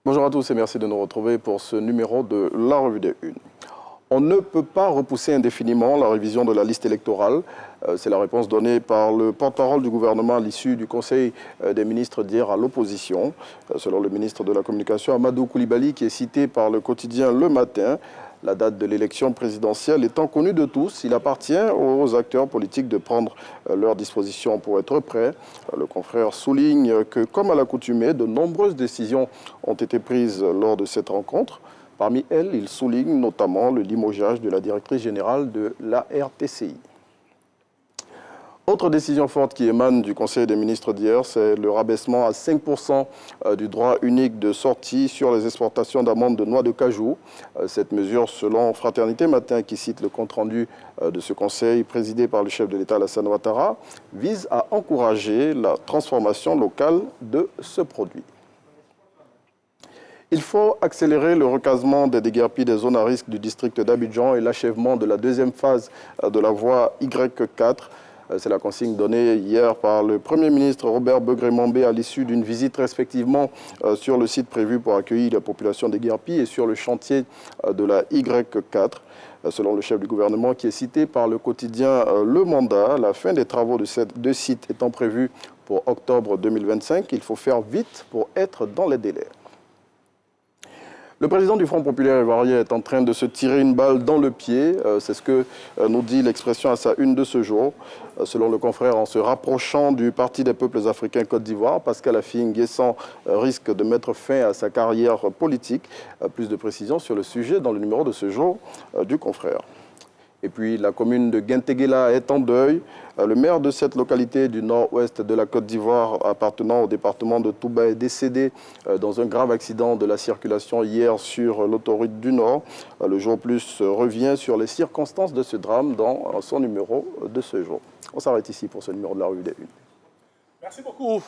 Bonjour à tous et merci de nous retrouver pour ce numéro de la Revue des Unes. On ne peut pas repousser indéfiniment la révision de la liste électorale. C'est la réponse donnée par le porte-parole du gouvernement à l'issue du Conseil des ministres d'hier à l'opposition. Selon le ministre de la Communication, Amadou Coulibaly, qui est cité par le quotidien Le Matin, la date de l'élection présidentielle étant connue de tous, il appartient aux acteurs politiques de prendre leurs dispositions pour être prêts. Le confrère souligne que, comme à l'accoutumée, de nombreuses décisions ont été prises lors de cette rencontre. Parmi elles, il souligne notamment le limogeage de la directrice générale de la RTCI. Autre décision forte qui émane du Conseil des ministres d'hier, c'est le rabaissement à 5% du droit unique de sortie sur les exportations d'amandes de noix de cajou. Cette mesure, selon Fraternité Matin, qui cite le compte-rendu de ce Conseil présidé par le chef de l'État Alassane Ouattara, vise à encourager la transformation locale de ce produit. Il faut accélérer le recasement des déguerpis des zones à risque du district d'Abidjan et l'achèvement de la deuxième phase de la voie Y4. C'est la consigne donnée hier par le Premier ministre Robert Begré-Mambé à l'issue d'une visite respectivement sur le site prévu pour accueillir la population d'Éguerpi et sur le chantier de la Y4. Selon le chef du gouvernement qui est cité par le quotidien Le Mandat, la fin des travaux de ces deux sites étant prévue pour octobre 2025, il faut faire vite pour être dans les délais. Le président du Front populaire ivoirien est en train de se tirer une balle dans le pied. C'est ce que nous dit l'expression à sa une de ce jour. Selon le confrère, en se rapprochant du Parti des peuples africains Côte d'Ivoire, Pascal Affi N'Guessan risque de mettre fin à sa carrière politique. Plus de précisions sur le sujet dans le numéro de ce jour du confrère. Et puis la commune de Guintéguéla est en deuil. Le maire de cette localité du nord-ouest de la Côte d'Ivoire appartenant au département de Touba est décédé dans un grave accident de la circulation hier sur l'autoroute du Nord. Le jour plus revient sur les circonstances de ce drame dans son numéro de ce jour. On s'arrête ici pour ce numéro de la Revue des Unes. Merci beaucoup.